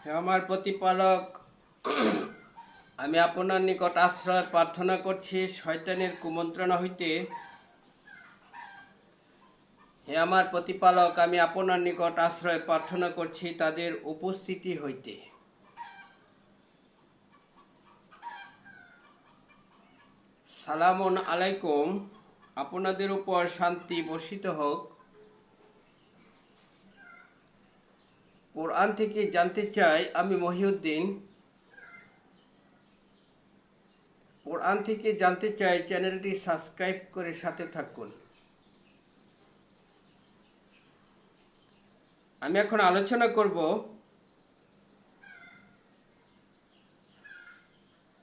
হে আমার প্রতিপালক, আমি আপনার নিকট আশ্রয় প্রার্থনা করছি শয়তানের কুমন্ত্রণা হইতে। হে আমার প্রতিপালক, আমি আপনার নিকট আশ্রয় প্রার্থনা করছি তাদের উপস্থিতি হইতে। সালামুন আলাইকুম, আপনাদের উপর শান্তি বর্ষিত হোক। কোরআন থেকে জানতে চাই, আমি মহিউদ্দিন। কোরআন থেকে জানতে চাই চ্যানেলটি সাবস্ক্রাইব করে সাথে থাকুন। আমি এখন আলোচনা করব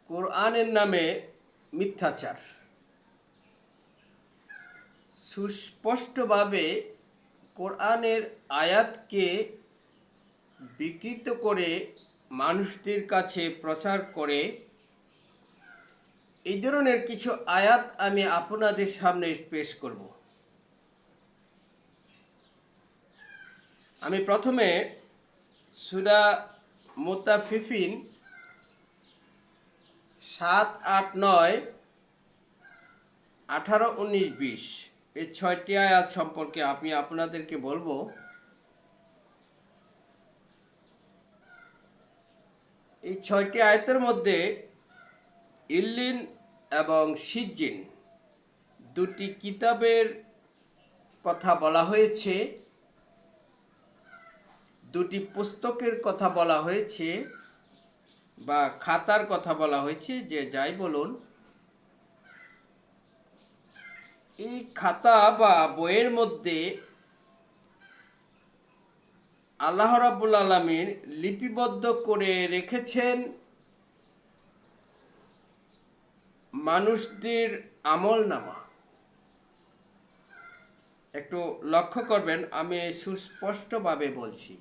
কোরআনের নামে মিথ্যাচার। সুস্পষ্টভাবে কোরআনের আয়াতকে বিকৃত করে মানুষদের কাছে প্রচার করে এই ধরনের কিছু আয়াত আমি আপনাদের সামনে পেশ করব। আমি প্রথমে সূরা মুতাফিফিন 7, 8, 9, 18, 19, 20 এই 6টি আয়াত সম্পর্কে আমি আপনাদেরকে বলবো। এই 6টি আয়াতের মধ্যে ইল্লিন এবং সিজ্জিন দুটি কিতাবের কথা বলা হয়েছে, দুটি পুস্তকের কথা বলা হয়েছে বা খাতার কথা বলা হয়েছে, যে যাই বলুন। এই খাতা বা বইয়ের মধ্যে আল্লাহ রাব্বুল আলামিন লিপিবদ্ধ করে রেখেছেন মানুষদের আমলনামা। একটু লক্ষ্য করবেন, আমি সুস্পষ্টভাবে বলছি,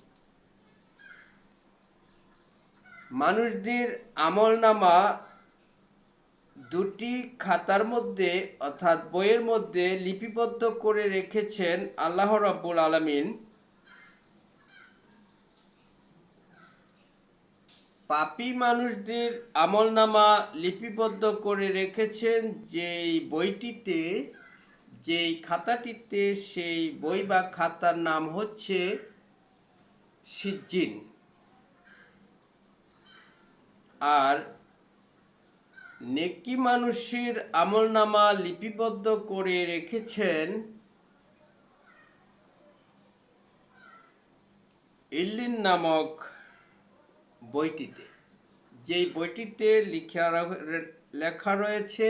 মানুষদের আমলনামা দুটি খাতার মধ্যে অর্থাৎ বইয়ের মধ্যে লিপিবদ্ধ করে রেখেছেন আল্লাহ রাব্বুল আলামিন। পাপী মানুষদের আমলনামা লিপিবদ্ধ করে রেখেছেন যেই বইটিতে, যেই খাতাটিতে, সেই বই বা খাতার নাম হচ্ছে সিজ্জিন। আর নেকি মানুষের আমলনামা লিপিবদ্ধ করে রেখেছেন ইল্লিন নামক বইটিতে। যেই বইটিতে লেখা রয়েছে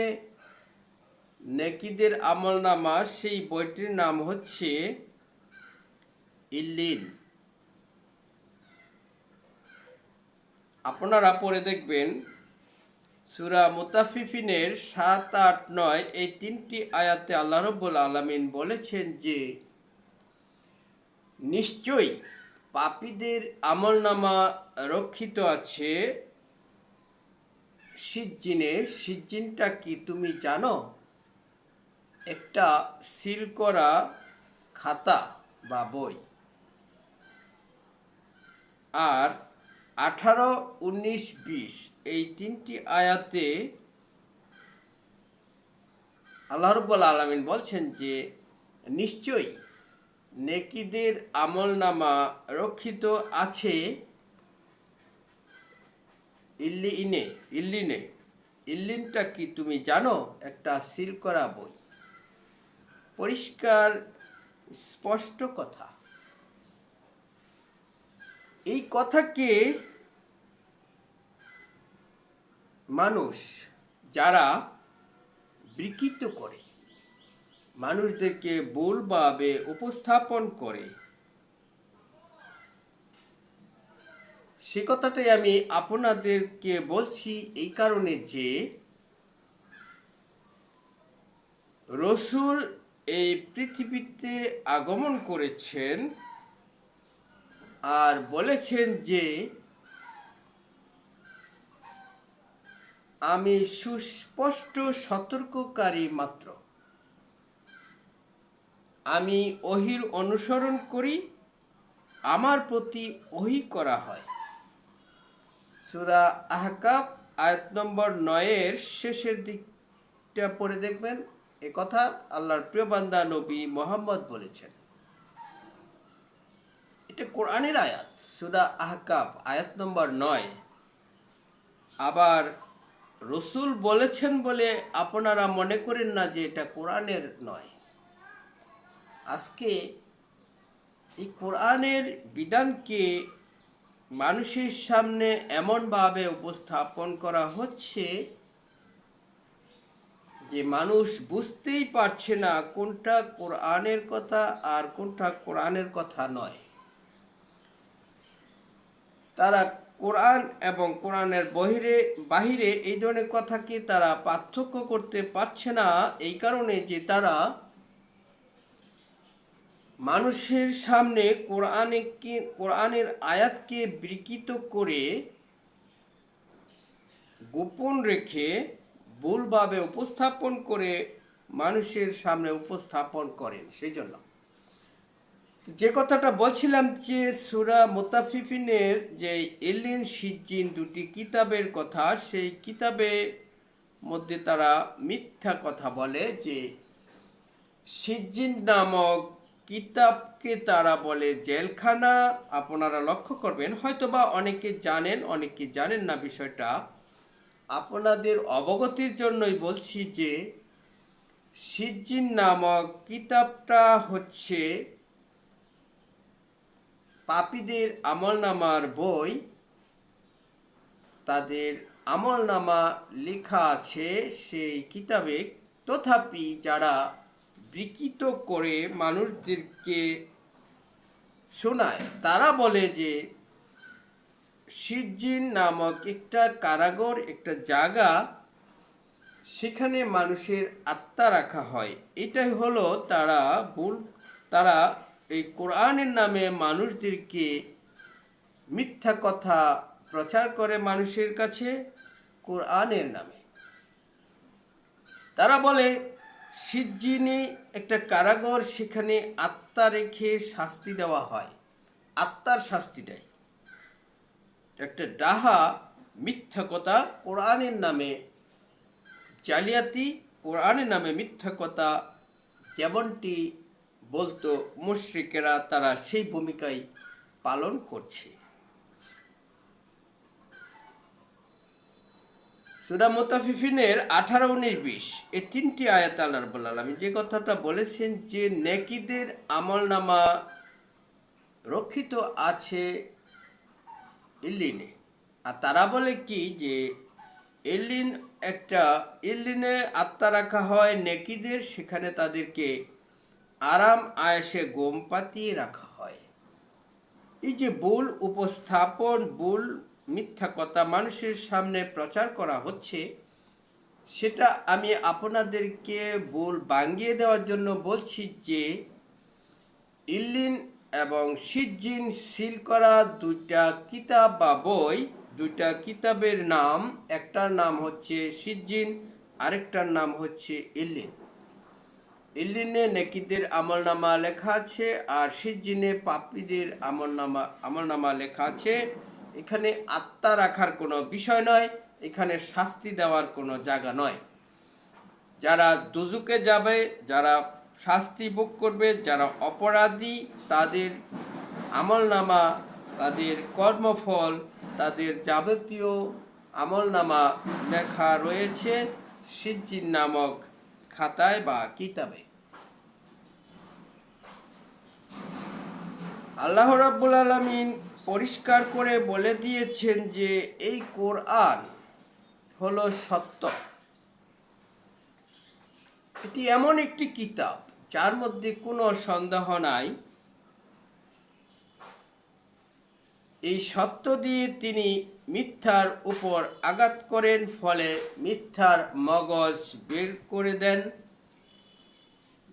নেকিদের আমলনামা, সেই বইটির নাম হচ্ছে ইল্লিন। আপনারা পড়ে দেখবেন সূরা মুতাফিফিনের 7, 8, 9 এই 3টি আয়াতে আল্লাহ রাব্বুল আলামিন বলেছেন যে নিশ্চয়ই পাপীদের আমলনামা রক্ষিত আছে সিজ্জিনে। সিজ্জিনটা কি তুমি জানো? একটা সিল করা খাতা বা বই। আর 18, 19, 20 এই 3টি আয়াতে আল্লাহ রাব্বুল আলামিন বলছেন যে নিশ্চয়ই নেকিদের আমলনামা রক্ষিত আছে ইল্লিনে। ইল্লিনটা কি তুমি জানো? একটা সিল করা বই। পরিষ্কার স্পষ্ট কথা। এই কথাকে মানুষ যারা বিকৃত করে, মানুষদেরকে ভুলভাবে উপস্থাপন করে, সে কথাটাই আমি আপনাদেরকে বলছি এই কারণে যে রসূল এই পৃথিবীতে আগমন করেছেন আর বলেছেন যে আমি সুস্পষ্ট সতর্ককারী মাত্র। আমি ওহীর অনুসরণ করি, আমার প্রতি ওহী করা হয়। সূরা আহকাফ আয়াত নম্বর 9-এর শেষের দিকটা পড়ে দেখবেন। এ কথা আল্লাহর প্রিয় বান্দা নবী মোহাম্মদ বলেছেন। এটা কোরআনের আয়াত, সূরা আহকাফ আয়াত নম্বর 9। আবার রসুল বলেছেন বলে আপনারা মনে করেন না যে এটা কোরআনের নয়। আজকে এই কোরআনের বিধানকে মানুষের সামনে এমনভাবে উপস্থাপন করা হচ্ছে যে মানুষ বুঝতেই পারছে না কোনটা কোরআনের কথা আর কোনটা কোরআনের কথা নয়। তারা কোরআন এবং কোরআনের বাহিরে এই ধরনের কথাকে তারা পার্থক্য করতে পারছে না, এই কারণে যে তারা মানুষের সামনে কোরআনের আয়াতকে বিকৃত করে গোপন রেখে ভুলভাবে উপস্থাপন করে মানুষের সামনে উপস্থাপন করেন। সেই জন্য যে কথাটা বলছিলাম যে সূরা মুতাফফিফিনের যে ইল্লিন সিজ্জিন দুটি কিতাবের কথা, সেই কিতাবের মধ্যে তারা মিথ্যা কথা বলে যে সিজ্জিন নামক কিতাবকে তারা বলে জেলখানা। আপনারা লক্ষ্য করবেন, হয়তোবা অনেকে জানেন অনেকে জানেন না বিষয়টা। আপনাদের অবগতির জন্যই বলছি যে সিজ্জিন নামক কিতাবটা হচ্ছে পাপীদের আমলনামার বই। তাদের আমলনামা লেখা আছে সেই কিতাবে। তথাপি যারা বিকৃত করে মানুষদেরকে শোনায়, তারা বলে যে সিজ্জিন নামক একটা কারাগার, একটা জায়গা, সেখানে মানুষের আত্মা রাখা হয়। এটাই হলো তারা ভুল। তারা এই কোরআনের নামে মানুষদেরকে মিথ্যা কথা প্রচার করে মানুষের কাছে কোরআনের নামে। তারা বলে সিজ্জিনে একটা কারাগার, সেখানে আত্মা রেখে শাস্তি দেওয়া হয়, আত্মার শাস্তি দেয়। একটা ডাহা মিথ্যা কথা, কোরআনের নামে জালিয়াতি, কোরআনের নামে মিথ্যা কথা যেমনটি বলতো মুশরিকেরা, তারা সেই ভূমিকাই পালন করছে। সূরা মুতাফফিফিনের 18, 19, 20 এই তিনটি আয়াত আল্লাহ রাব্বুল আলামিন যে কথাটা বলেছেন যে নেকীদের আমলনামা রক্ষিত আছে ইল্লিনে। আর তারা বলে কি যে ইল্লিনে আত্মা রাখা হয় নেকীদের, সেখানে তাদেরকে আরাম আয়েশে ঘুম পাতিয়ে রাখা হয়। এই যে ভুল উপস্থাপন, ভুল মিথ্যা কথা মানুষের সামনে প্রচার করা হচ্ছে, সেটা আমি আপনাদেরকে ভুল ভাঙিয়ে দেওয়ার জন্য বলছি যে ইল্লিন এবং সিজ্জিন সিল করা দুইটা কিতাব বা বই, দুইটা কিতাবের নাম, একটার নাম হচ্ছে সিজ্জিন, আরেকটার নাম হচ্ছে ইল্লিন। ইল্লিনে নেকীদের আমলনামা লেখা আছে আর সিজ্জিনে পাপীদের আমলনামা লেখা আছে। এখানে আত্মা রাখার কোনো বিষয় নয়, এখানে শাস্তি দেওয়ার কোনো জায়গা নয়। যারা দুজুকে যাবে, যারা শাস্তি ভোগ করবে, যারা অপরাধী, তাদের আমলনামা, তাদের কর্মফল, তাদের যাবতীয় আমলনামা লেখা রয়েছে সিজ্জিন নামক খাতায় বা কিতাবে। আল্লাহ রাব্বুল আলামিন পরিষ্কার করে বলে দিয়েছেন যে এই কোরআন হলো সত্য। এটি এমন একটি কিতাব যার মধ্যে কোনো সন্দেহ নাই। এই সত্য দিয়ে তিনি মিথ্যার উপর আঘাত করেন, ফলে মিথ্যার মগজ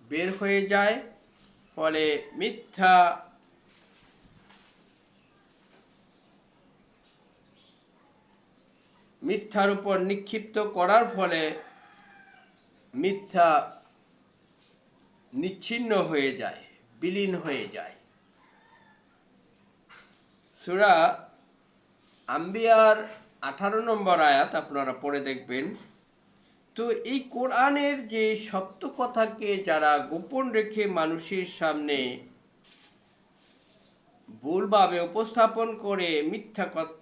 বের হয়ে যায়, ফলে মিথ্যার উপর নিক্ষিপ্ত করার ফলে মিথ্যা নিচ্ছিন্ন হয়ে যায়, বিলীন হয়ে যায়। সূরা আম্বিয়ার 18 নম্বর আয়াত আপনারা পড়ে দেখবেন। তো এই কোরআনের যে সত্য কথাকে যারা গোপন রেখে মানুষের সামনে ভুলভাবে উপস্থাপন করে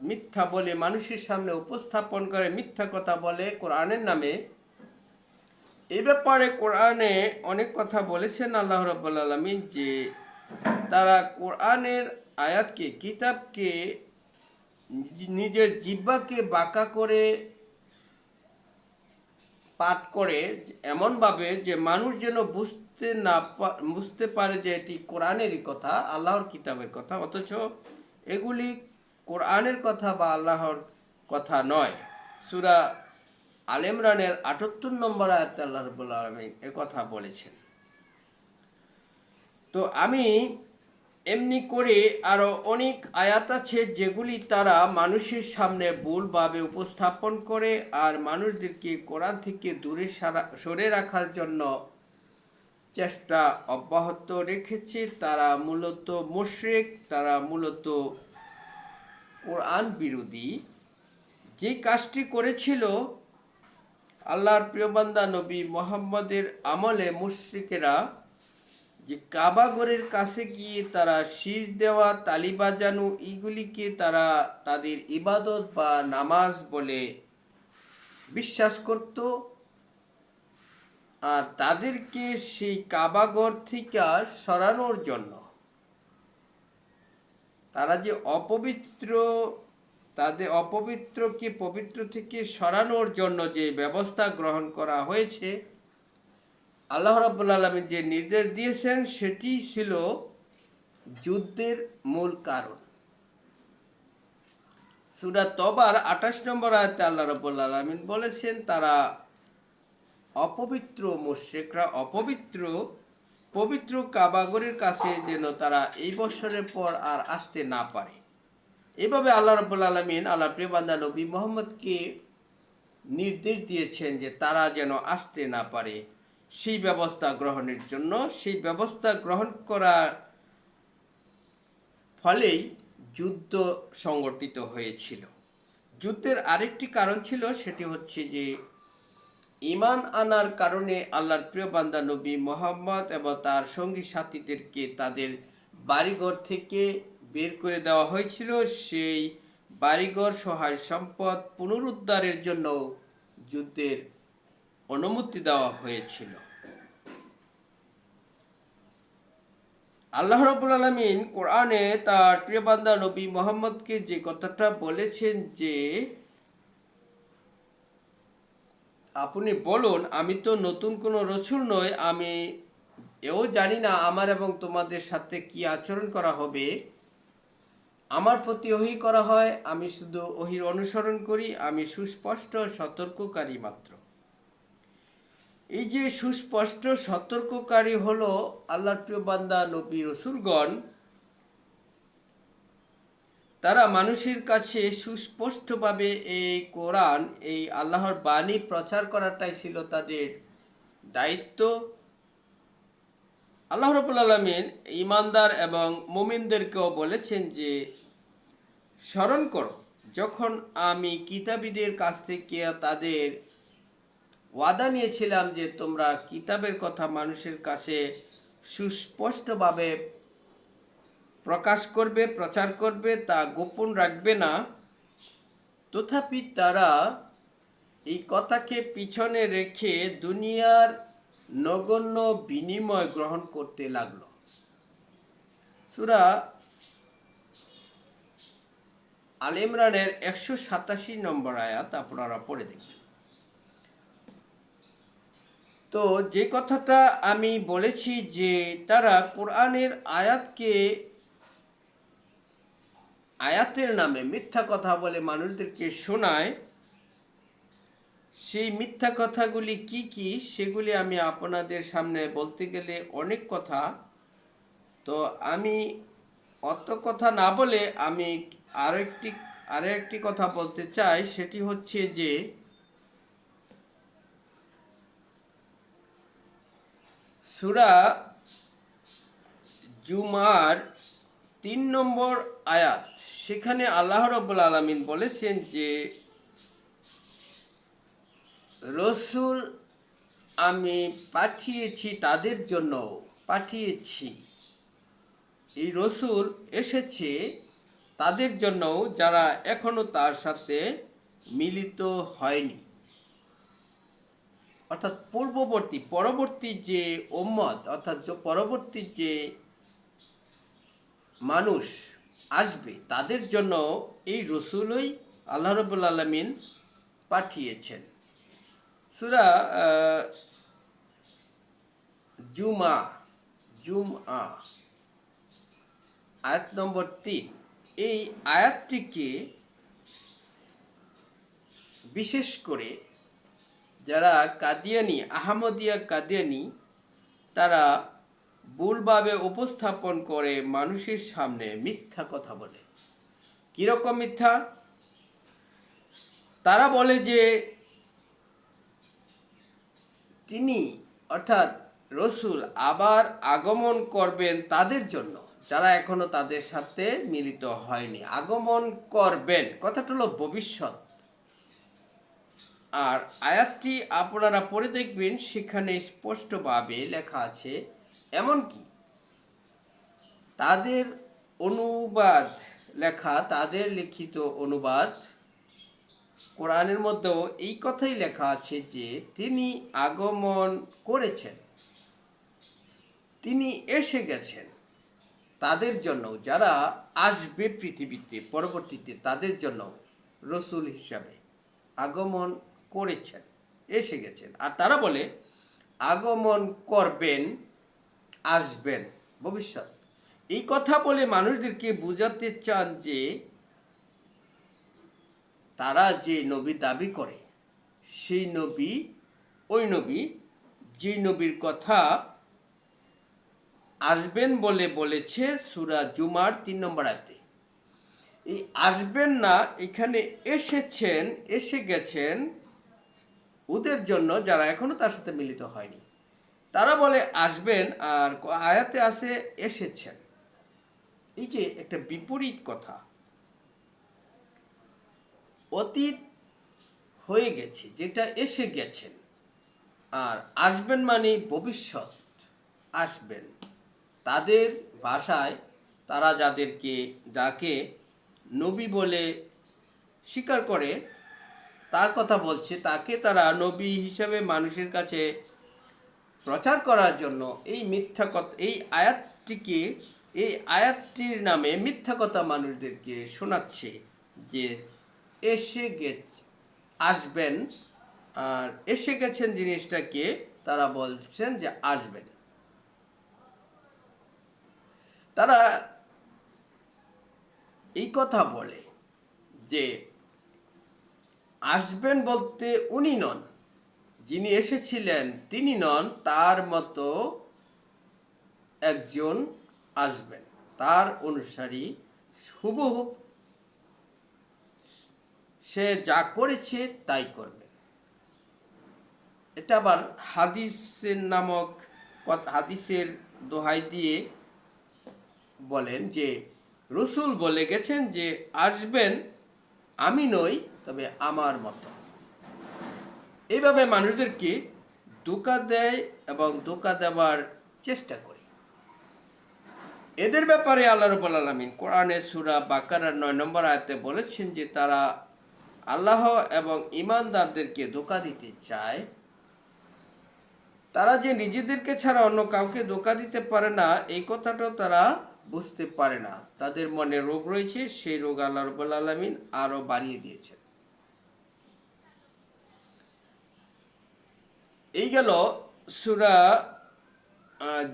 মিথ্যা বলে মানুষের সামনে উপস্থাপন করে মিথ্যা কথা বলে কোরআনের নামে, এ ব্যাপারে কোরআনে অনেক কথা বলেছেন আল্লাহ রাব্বুল আলামিন যে তারা কোরআনের আয়াতকে, কিতাবকে নিজের জিহ্বাকে বাঁকা করে পাঠ করে এমনভাবে যে মানুষ যেন বুঝতে পারে যে এটি কোরআনেরই কথা, আল্লাহর কিতাবের কথা, অথচ এগুলি কোরআনের কথা বা আল্লাহর কথা নয়। সূরা আল ইমরানের ৭৮ নম্বর আয়াতে আল্লাহ রাব্বুল আলামিন কথা বলেছেন। তো আমি এমনি করে আরো অনেক আয়াত আছে যেগুলি তারা মানুষের সামনে ভুলভাবে উপস্থাপন করে আর মানুষদেরকে কোরআন থেকে দূরে সরে রাখার জন্য চেষ্টা অব্যাহত রেখেছে। তারা মূলত মুশরিক, তারা মূলত কোরআন বিরোধী। যে কাজটি করেছিল আল্লাহর প্রিয় বান্দা নবী মুহাম্মদের আমলে মুশরিকেরা, যে কাবা ঘরের কাছে গিয়ে তারা শীষ দেওয়া, তালি বাজানো, এইগুলিকে তারা তাদের ইবাদত বা নামাজ বলে বিশ্বাস করত। আর তাদেরকে সেই কাবা ঘর থেকে সরানোর জন্য, তারা যে অপবিত্র, তাদের অপবিত্রকে পবিত্র থেকে সরানোর জন্য যে ব্যবস্থা গ্রহণ করা হয়েছে, আল্লাহ রাব্বুল আলামিন যে নির্দেশ দিয়েছেন সেটি ছিল যুদ্ধের মূল কারণ। সূরা তবার ২৮ নম্বর আয়াতে আল্লাহ রাব্বুল আলামিন বলেছেন তারা অপবিত্র, মুশরিকরা পবিত্র কাবাগরের কাছে যেন তারা এই বছরের পর আর আসতে না পারে। এভাবে আল্লাহ রাব্বুল আলামিন আল্লাহর প্রিয় বান্দা নবী মুহাম্মদকে নির্দেশ দিয়েছেন যে তারা যেন আসতে না পারে, সেই ব্যবস্থা গ্রহণের জন্য। সেই ব্যবস্থা গ্রহণ করার ফলেই যুদ্ধ সংগঠিত হয়েছিল। যুদ্ধের আরেকটি কারণ ছিল, সেটি হচ্ছে যে ঈমান আনার কারণে আল্লাহর প্রিয় বান্দা নবী মুহাম্মদ এবং তার সঙ্গী সাথীদেরকে তাদের বাড়িঘর থেকে বের করে দেওয়া হয়েছিল। সেই বাড়িঘর, সহায় সম্পদ পুনরুদ্ধারের জন্য যুদ্ধের অনুমতি দেওয়া হয়েছিল। আল্লাহ রাব্বুল আলামিন কোরআনে তার প্রিয় বান্দা নবী মুহাম্মদকে যে কথাটা বলেছেন যে আপনি বলুন, আমি তো নতুন কোনো রসূল নই, আমি এও জানি না আমার এবং তোমাদের সাথে কি আচরণ করা হবে। আমার প্রতি ওহী করা হয়, আমি শুধু ওহীর অনুসরণ করি, আমি সুস্পষ্ট সতর্ককারী মাত্র। এই যে সুস্পষ্ট সতর্ককারী হলো আল্লাহর প্রিয় বান্দা নবী রসূলগণ, তারা মানুষের কাছে সুস্পষ্টভাবে এই কোরআন, এই আল্লাহর বাণী প্রচার করাটাই ছিল তাদের দায়িত্ব। আল্লাহ রাব্বুল আলামিন ঈমানদার এবং মুমিনদেরকেও বলেছেন যে স্মরণ করো যখন আমি কিতাবীদের কাছ থেকে তাদের ওয়াদা নিয়েছিলাম যে তোমরা কিতাবের কথা মানুষের কাছে সুস্পষ্টভাবে প্রকাশ করবে, প্রচার করবে, তা গোপন রাখবে না। তথাপি তারা এই কথাকে পিছনে রেখে দুনিয়ার নগণ্য বিনিময় গ্রহণ করতে লাগলো। সূরা আল ইমরানের ১৮৭ নম্বর আয়াত আপনারা পড়ে দেখবেন। তো যে কথাটা আমি বলেছি যে তারা কোরআনের আয়াতের নামে মিথ্যা কথা বলে মানুষদেরকে শোনায়, সেই মিথ্যা কথাগুলি কি কি সেগুলি আমি আপনাদের সামনে বলতে গেলে অনেক কথা। তো আমি অত কথা না বলে আমি আরো একটি কথা বলতে চাই, সেটি হচ্ছে যে সূরা জুমার 3 নম্বর আয়াত, সেখানে আল্লাহ রাব্বুল আলামিন বলেছেন যে রসুল আমি পাঠিয়েছি তাদের জন্য, পাঠিয়েছি। এই রসুল এসেছে তাদের জন্য যারা এখনো তার সাথে মিলিত হয়নি, অর্থাৎ পরবর্তী যে উম্মত, অর্থাৎ পরবর্তী যে মানুষ আসবে তাদের জন্য এই রসুলই আল্লাহ রাব্বুল আলামিন পাঠিয়েছেন। সূরা জুমা জুমআ আয়াত নম্বর 3, এই আয়াতটিকে বিশেষ করে যারা কাদিয়ানি, আহমদিয়া কাদিয়ানি, তারা ভুলভাবে উপস্থাপন করে মানুষের সামনে মিথ্যা কথা বলে। কীরকম মিথ্যা? তারা বলে যে তিনি, অর্থাৎ রসুল আবার আগমন করবেন তাদের জন্য যারা এখনো তাদের সাথে মিলিত হয়নি। আগমন করবেন কথাটা হলো ভবিষ্যৎ। আর আয়াতটি আপনারা পড়ে দেখবেন, সেখানে স্পষ্টভাবে লেখা আছে, এমনকি তাদের অনুবাদ লেখা, তাদের লিখিত অনুবাদ কোরআনের মধ্যেও এই কথাই লেখা আছে যে তিনি আগমন করেছেন, তিনি এসে গেছেন তাদের জন্য যারা আসবে পৃথিবীতে পরবর্তীতে, তাদের জন্য রসুল হিসাবে আগমন করেছেন, এসে গেছেন। আর তারা বলে আগমন করবেন, আসবেন, ভবিষ্যৎ। এই কথা বলে মানুষদেরকে বোঝাতে চান যে তারা যে নবী দাবি করে সেই নবী ওই নবী, যে নবীর কথা আসবেন বলে বলেছে সূরা জুমার 3 নম্বর আয়াতে। এই আসবেন না, এখানে এসেছেন, এসে গেছেন ওদের জন্য যারা এখনো তার সাথে মিলিত হয়নি। তারা বলে আসবেন, আর আয়াতে আছে এসেছেন। এই যে একটা বিপরীত কথা, অতীত হয়ে গেছে যেটা এসে গেছেন, আর আসবেন মানে ভবিষ্যৎ আসবেন। তাদের ভাষায় তারা যাকে নবী বলে স্বীকার করে, তার কথা বলছে, তাকে তারা নবী হিসেবে মানুষের কাছে প্রচার করার জন্য এই মিথ্যা কথা, এই আয়াতটির নামে মিথ্যা কথা মানুষদেরকে শোনাচ্ছে যে এসে গেছে, আসবেন। আর এসে গেছেন জিনিসটাকে তারা বলছেন যে আসবেন। তারা এই কথা বলে যে আসবেন বলতে উনি নন, যিনি এসেছিলেন তিনি নন, তার মতো একজন আসবেন, তার অনুসারী হুবহু সে যা করেছে তাই করবেন। এটা আবার হাদিসের দোহাই দিয়ে বলেন যে রসুল বলে গেছেন যে আসবেন, আমি নই, তবে আমার মতো। এইভাবে মানুষদেরকে ধোঁকা দেয় এবং ধোঁকা দেওয়ার চেষ্টা করে। এদের ব্যাপারে আল্লাহ রাব্বুল আলামিন কোরআনে সূরা বাকারার 9 নম্বর আয়াতে বলেছেন যে তারা আল্লাহ এবং ঈমানদারদেরকে ধোঁকা দিতে চায়। তারা যে নিজেদেরকে ছাড়া অন্য কাউকে ধোঁকা দিতে পারে না, এই কথাটাও তারা বুঝতে পারে না। তাদের মনে রোগ রয়েছে, সেই রোগ আল্লাহ রাব্বুল আলামিন আরো বাড়িয়ে দিয়েছেন। এই গেল সূরা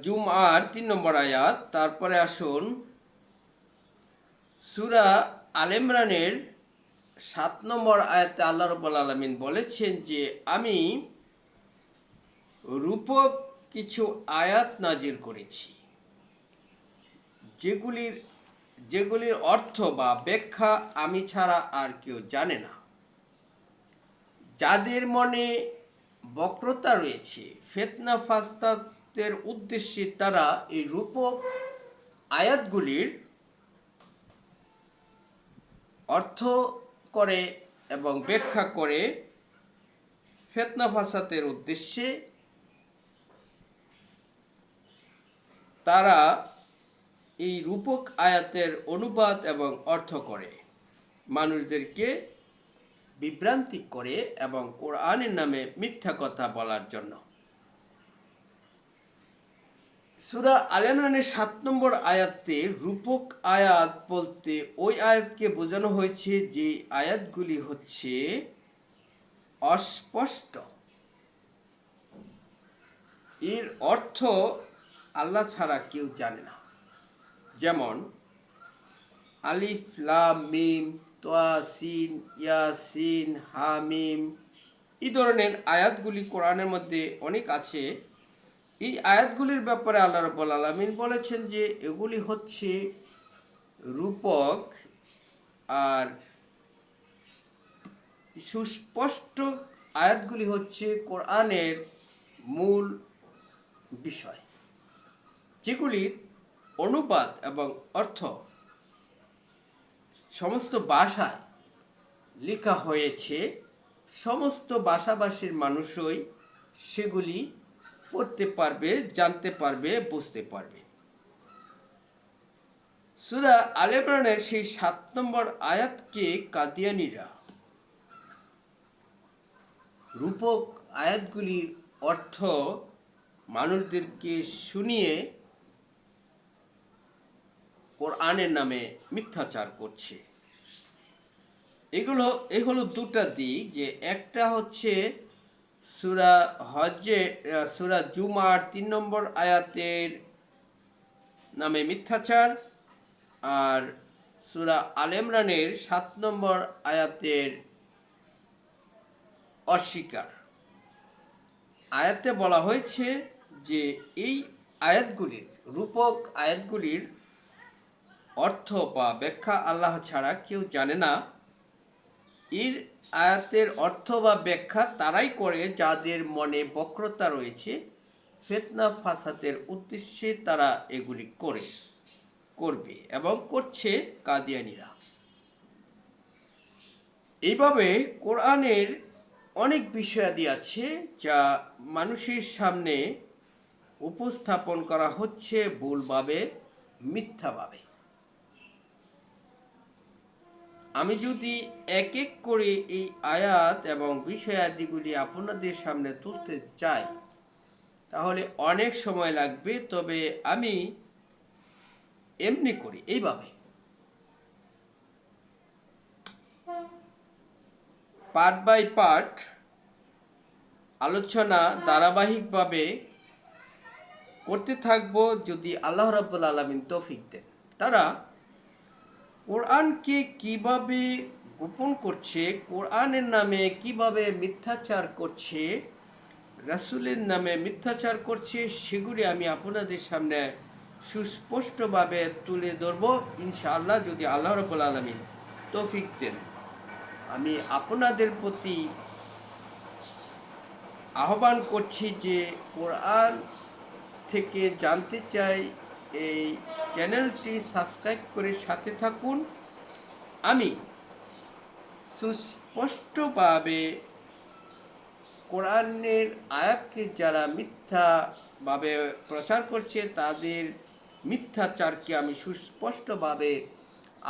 জুমআর 3 নম্বর আয়াত। তারপরে আসুন সূরা আল ইমরানের 7 নম্বর আয়াতে আল্লাহ রাব্বুল আলামিন বলেছেন যে আমি রূপক কিছু আয়াত নাজিল করেছি, যেগুলির অর্থ বা ব্যাখ্যা আমি ছাড়া আর কেউ জানে না। যাদের মনে বক্রতা রয়েছে, ফিতনা ফাসাদের উদ্দেশ্যে তারা এই রূপক আয়াতগুলির অর্থ করে এবং ব্যাখ্যা করে ফিতনা ফাসাদের উদ্দেশ্যে তারা এই রূপক আয়াতের অনুবাদ এবং অর্থ করে মানুষদেরকে বিভ্রান্তি করে এবং কোরআনের নামে মিথ্যা কথা বলার জন্য। সূরা আলে ইমরানের ৭ নম্বর আয়াতে রূপক আয়াত বলতে ওই আয়াতকে বোঝানো হয়েছে যে আয়াতগুলি হচ্ছে অস্পষ্ট, এর অর্থ আল্লাহ ছাড়া কেউ জানে না। যেমন আলিফ লাম মিম তোয়া সিন ইয়াসিন হামিম, এই ধরনের আয়াতগুলি কোরআনের মধ্যে অনেক আছে। এই আয়াতগুলির ব্যাপারে আল্লাহ রাব্বুল আলামিন বলেছেন যে এগুলি হচ্ছে রূপক আর সুস্পষ্ট আয়াতগুলি হচ্ছে কোরআনের মূল বিষয়, যেগুলির অনুবাদ এবং অর্থ সমস্ত ভাষায় লেখা হয়েছে। সমস্ত ভাষাভাষীর মানুষই সেগুলি পড়তে পারবে, জানতে পারবে, বুঝতে পারবে। সূরা আলে ইমরানের সেই ৭ নম্বর আয়াতকে কাদিয়ানীরা রূপক আয়াতগুলির অর্থ মানুষদেরকে শুনিয়ে কোরআনের নামে মিথ্যাচার করছে। এই হলো দুটা দিক, যে একটা হচ্ছে সূরা জুমার ৩ নম্বর আয়াতের নামে মিথ্যাচার, আর সূরা আলে ইমরানের ৭ নম্বর আয়াতের অস্বীকার। আয়াতে বলা হয়েছে যে এই আয়াতগুলির রূপক আয়াতগুলির অর্থ বা ব্যাখ্যা আল্লাহ ছাড়া কেউ জানে না। এর আয়াতের অর্থ বা ব্যাখ্যা তারাই করে যাদের মনে বক্রতা রয়েছে, ফিতনা ফাসাদের উদ্দেশ্যে তারা এগুলি করবে এবং করছে কাদিয়ানীরা। এইভাবে কোরআনের অনেক বিষয়াদি আছে যা মানুষের সামনে উপস্থাপন করা হচ্ছে ভুলভাবে, মিথ্যাভাবে। আমি যদি এক এক করে এই আয়াত এবং বিষয়াদিগুলি আপনাদের সামনে তুলতে চাই তাহলে অনেক সময় লাগবে, তবে আমি এমনি করি, এইভাবে পার্ট বাই পার্ট আলোচনা ধারাবাহিকভাবে করতে থাকবো যদি আল্লাহ রাব্বুল আলামিন তৌফিক দেন। তারা কোরআনকে কিভাবে গোপন করছে, কোরআনের নামে কিভাবে মিথ্যাচার করছে, রাসূলের নামে মিথ্যাচার করছে, সেগুলি আমি আপনাদের সামনে সুস্পষ্টভাবে তুলে ধরব ইনশাআল্লাহ, যদি আল্লাহ রাব্বুল আলামিন তৌফিক দেন। আমি আপনাদের প্রতি আহ্বান করছি যে কোরআন থেকে জানতে চাই, এই চ্যানেলটি সাবস্ক্রাইব করে সাথে থাকুন। আমি সুস্পষ্টভাবে কোরআনের আয়াতকে যারা মিথ্যাভাবে প্রচার করছে তাদের মিথ্যাচারকে আমি সুস্পষ্টভাবে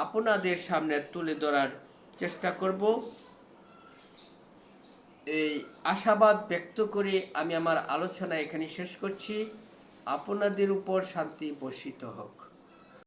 আপনাদের সামনে তুলে ধরার চেষ্টা করব। এই আশাবাদ ব্যক্ত করে আমি আমার আলোচনা এখানে শেষ করছি। আপনাদের উপর শান্তি বর্ষিত হোক।